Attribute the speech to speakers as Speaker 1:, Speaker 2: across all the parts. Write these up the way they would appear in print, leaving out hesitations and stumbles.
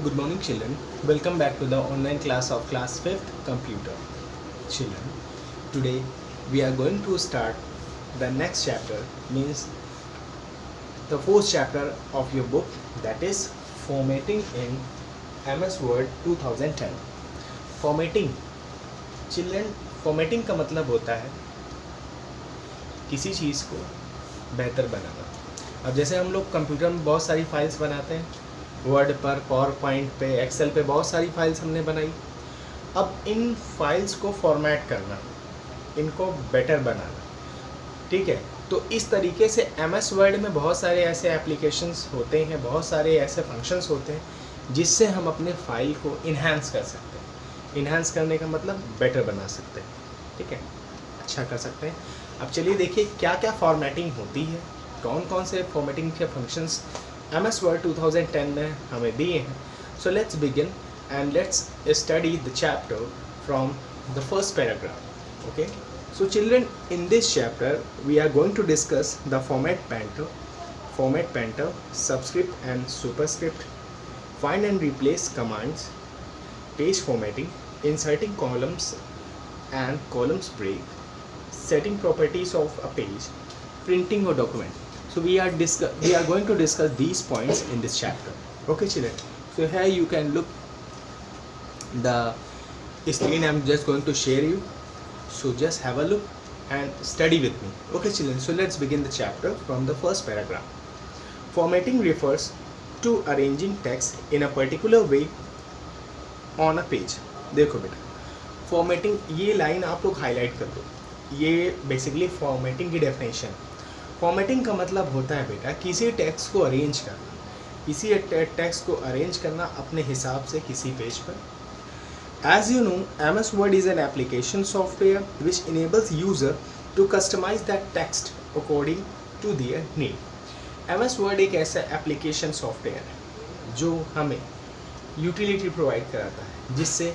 Speaker 1: Good morning, children. Welcome back to the online class of class 5th computer. Children, today we are going to start the next chapter, means the fourth chapter of your book, that is formatting in MS Word 2010. Formatting, children, formatting का मतलब होता है किसी चीज़ को बेहतर बनाना. अब जैसे हम लोग कंप्यूटर में बहुत सारी फाइल्स बनाते हैं, वर्ड पर, पावर पॉइंट पे, एक्सेल पे बहुत सारी फाइल्स हमने बनाई. अब इन फाइल्स को फॉर्मेट करना, इनको बेटर बनाना, ठीक है. तो इस तरीके से MS वर्ड में बहुत सारे ऐसे एप्लीकेशंस होते हैं, बहुत सारे ऐसे फंक्शंस होते हैं जिससे हम अपने फाइल को इन्हांस कर सकते हैं. इन्हांस करने का मतलब बेटर बना सकते हैं, ठीक है, अच्छा कर सकते हैं. अब चलिए देखिए क्या क्या फॉर्मेटिंग होती है, कौन कौन से फॉर्मेटिंग के फंक्शंस MS Word 2010 में हमें दिए हैं. So let's begin and let's study the chapter from the first paragraph. Okay. So children, in this chapter we are going to discuss the format painter, subscript and superscript, find and replace commands, page formatting, inserting columns and columns break, setting properties of a page, printing a document. So we are going to discuss these points in this chapter. Okay, children. So here you can look the screen. I'm just going to share you. So just have a look and study with me. Okay, children. So let's begin the chapter from the first paragraph. Formatting refers to arranging text in a particular way on a page. देखो बेटा, formatting, ये line आप लोग highlight कर दो. ये basically formatting की definition. Formatting का मतलब होता है बेटा किसी टेक्स्ट को अरेंज करना, किसी टेक्स्ट को अरेंज करना अपने हिसाब से किसी पेज पर. As you know, MS Word is an application software which enables user to customize that text according to their need. MS Word एक ऐसा एप्लीकेशन सॉफ्टवेयर है जो हमें यूटिलिटी प्रोवाइड कराता है जिससे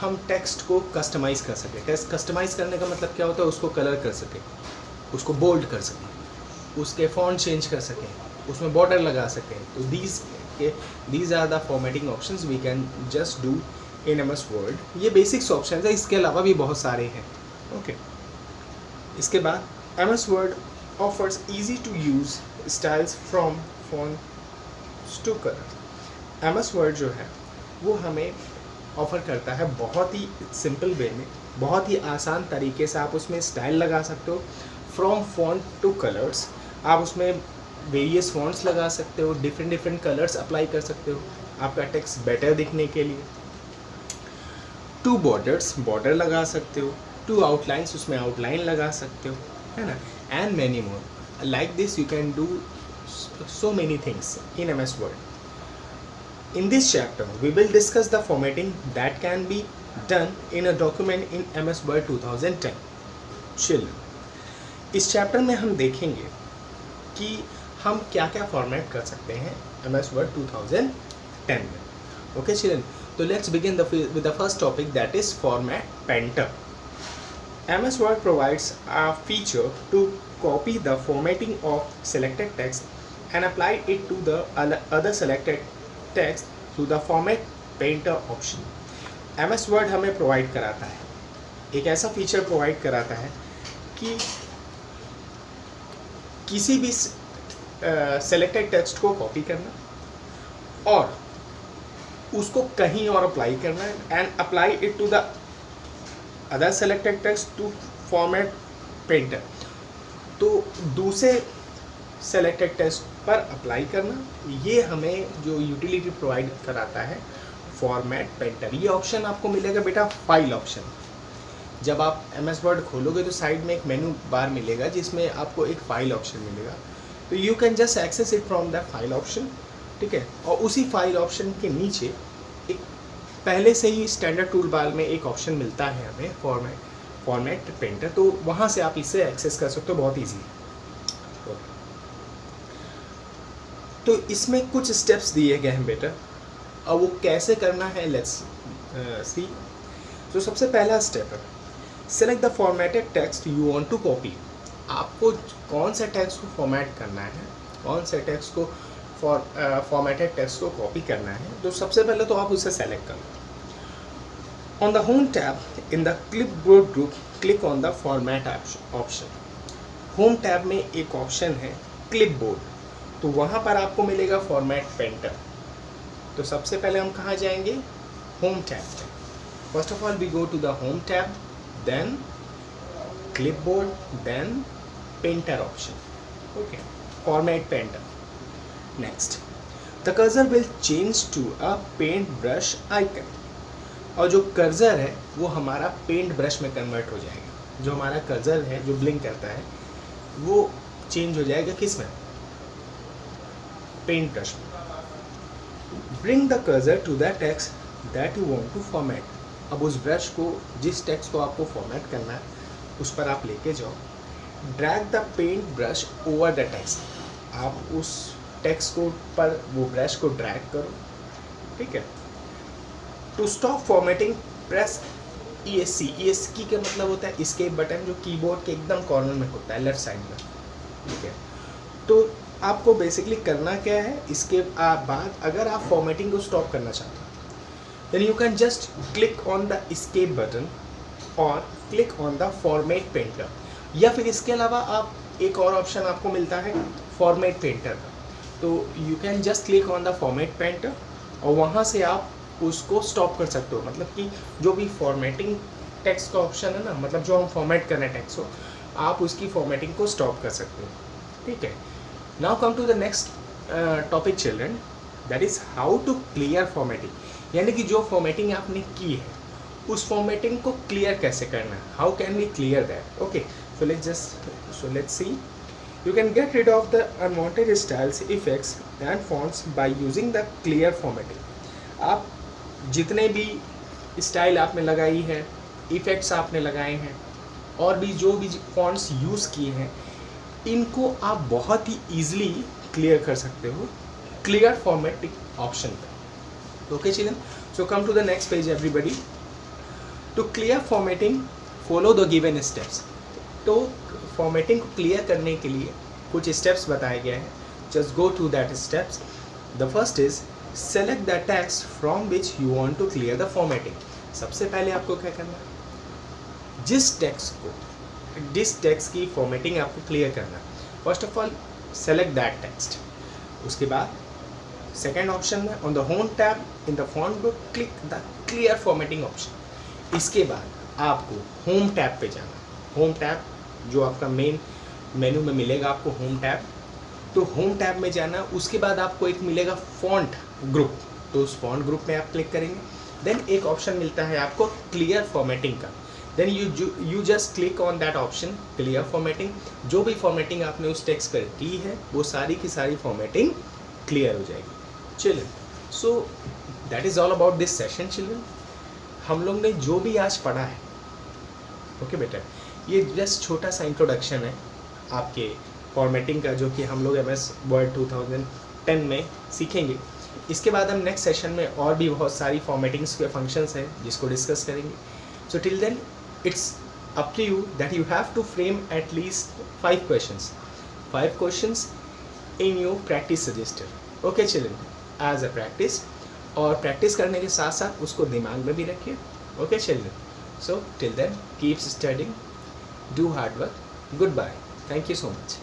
Speaker 1: हम टेक्स्ट को कस्टमाइज़ कर सकें. टेक्स्ट कस्टमाइज़ करने का मतलब क्या होता है, उसको कलर कर सकें, उसको बोल्ड कर सकें, उसके फॉन्ट चेंज कर सकें, उसमें बॉर्डर लगा सकें. तो these are the formatting options we can just do in MS Word. ये बेसिक्स ऑप्शन है, इसके अलावा भी बहुत सारे हैं. ओके. इसके बाद MS Word offers easy to use styles from fonts to colour. MS Word जो है वो हमें ऑफ़र करता है बहुत ही सिंपल वे में, बहुत ही आसान तरीके से आप उसमें स्टाइल लगा सकते हो. फ्रॉम फॉन्ट टू कलर्स, आप उसमें वेरियस फॉन्ट्स लगा सकते हो, डिफरेंट कलर्स अप्लाई कर सकते हो आपका टेक्स्ट बेटर दिखने के लिए. टू बॉर्डर्स, बॉर्डर लगा सकते हो. टू आउटलाइंस, उसमें आउटलाइन लगा सकते हो, है ना. And many more. Like this you can do so many things in MS Word. In this chapter we will discuss the formatting that can be done in a document in MS Word 2010. Children, इस chapter में हम देखेंगे कि हम क्या क्या format कर सकते हैं MS Word 2010 में. ओके चिल्ड्रन, तो let's begin with the first topic, that is format painter. MS Word provides a feature to copy the formatting of selected text and apply it to the other selected text through the format painter option. MS Word हमें provide कराता है, एक ऐसा feature provide कराता है कि किसी भी सेलेक्टेड टेक्स्ट को कॉपी करना और उसको कहीं और अप्लाई करना and apply it to the other selected text to format painter. तो दूसरे सेलेक्टेड टेक्स्ट पर अप्लाई करना, ये हमें जो यूटिलिटी प्रोवाइड कराता है फॉर्मेट पेंटर. ये ऑप्शन आपको मिलेगा बेटा फाइल ऑप्शन. जब आप MS Word खोलोगे तो साइड में एक मेनू बार मिलेगा जिसमें आपको एक फाइल ऑप्शन मिलेगा. तो you can just access it from the file option, ठीक है. और उसी फाइल ऑप्शन के नीचे एक पहले से ही स्टैंडर्ड टूल बार में एक ऑप्शन मिलता है हमें फॉर्मेट पेंटर. तो वहाँ से आप इसे एक्सेस कर सकते हो, बहुत ईजी है. तो इसमें कुछ स्टेप्स दिए गए हैं बेटा, और वो कैसे करना है लेट्स सी. तो सबसे पहला स्टेप है select the formatted text you want to copy. आपको कौन सा टेक्स्ट को फॉर्मेट करना है, कौन से टेक्स्ट को फॉर्मेटेड टेक्स्ट को कॉपी करना है तो सबसे पहले तो आप उसे सेलेक्ट करो। On the home tab in the clipboard group click on the format option. Home tab में एक ऑप्शन है क्लिपबोर्ड, तो वहाँ पर आपको मिलेगा फॉर्मेट पेंटर। तो सबसे पहले हम कहाँ जाएंगे? होम टैब में। First of all we go to the home tab, then clipboard, then painter option. Okay, format painter. Next, the cursor will change to a paint brush icon. और जो cursor है वो हमारा पेंट ब्रश में convert हो जाएगा। जो हमारा कर्सर है जो ब्लिंक करता है वो चेंज हो जाएगा किस में? पेंट ब्रश में। Bring the cursor to the text that you want to format. अब उस ब्रश को, जिस टेक्स्ट को आपको फॉर्मेट करना है उस पर आप लेके जाओ। Drag the paint brush over the text. आप उस टेक्स्ट को पर वो ब्रश को ड्रैग करो, ठीक है। To stop formatting press ESC। ESC का मतलब होता है एस्केप बटन, जो कीबोर्ड के एकदम कॉर्नर में होता है, लेफ्ट साइड में, ठीक है। तो आपको बेसिकली करना क्या है, इसके बाद अगर आप फॉर्मेटिंग को स्टॉप करना चाहते हो then you can just click on the escape button और click on the format painter. या फिर इसके अलावा आप एक और ऑप्शन आपको मिलता है फॉर्मेट पेंटर का, तो you can just click on the format painter और वहाँ से आप उसको स्टॉप कर सकते हो। मतलब कि जो भी फॉर्मेटिंग टेक्स्ट का ऑप्शन है ना, मतलब जो हम फॉर्मेट करना है टेक्स्ट को, आप उसकी फॉर्मेटिंग को स्टॉप कर सकते हो, ठीक है। Now come to the next topic children, that is how to clear formatting. यानी कि जो फॉर्मेटिंग आपने की है उस फॉर्मेटिंग को क्लियर कैसे करना है, how can we clear that. Okay, so let's see. You can get rid of the unwanted styles, effects and fonts by using the clear formatting. आप जितने भी स्टाइल आपने लगाई है, इफेक्ट्स आपने लगाए हैं और भी जो भी फॉन्ट्स यूज़ किए हैं, इनको आप बहुत ही ईजिली क्लियर कर सकते हो क्लियर फॉर्मेटिंग ऑप्शन पर। Okay children, so come to the next page everybody. To clear formatting follow the given steps. तो फॉर्मेटिंग को क्लियर करने के लिए कुछ स्टेप्स बताए गए हैं, just go to that steps. The first is select the text from which you want to clear the formatting. सबसे पहले आपको क्या करना है, जिस टेक्स्ट की फॉर्मेटिंग आपको क्लियर करना है, first of all select that text. उसके बाद सेकेंड ऑप्शन में on the home tab in the font group click the clear formatting option. इसके बाद आपको होम टैब पे जाना। होम टैब जो आपका मेन मेनू में मिलेगा आपको होम टैब, तो होम टैब में जाना। उसके बाद आपको एक मिलेगा फॉन्ट ग्रुप, तो उस फॉन्ट ग्रुप में आप क्लिक करेंगे। देन एक ऑप्शन मिलता है आपको क्लियर फॉर्मेटिंग का, then you just click on that option clear formatting. जो भी फॉर्मेटिंग आपने उस टेक्स्ट पर की है वो सारी की सारी फॉर्मेटिंग क्लियर हो जाएगी। Children, so that is all about this session children. हम लोग ने जो भी आज पढ़ा है, ओके बेटा, ये जस्ट छोटा सा इंट्रोडक्शन है आपके फॉर्मेटिंग का, जो कि हम लोग MS वर्ड 2010 में सीखेंगे। इसके बाद हम नेक्स्ट सेशन में और भी बहुत सारी फॉर्मेटिंग्स के फंक्शंस हैं जिसको डिस्कस करेंगे। So till then it's up to you that you have to frame at least 5 questions in your practice register. Okay children, as a practice, और प्रैक्टिस करने के साथ साथ उसको दिमाग में भी रखिए। Okay children, so till then keep studying, do hard work, good bye, thank you so much.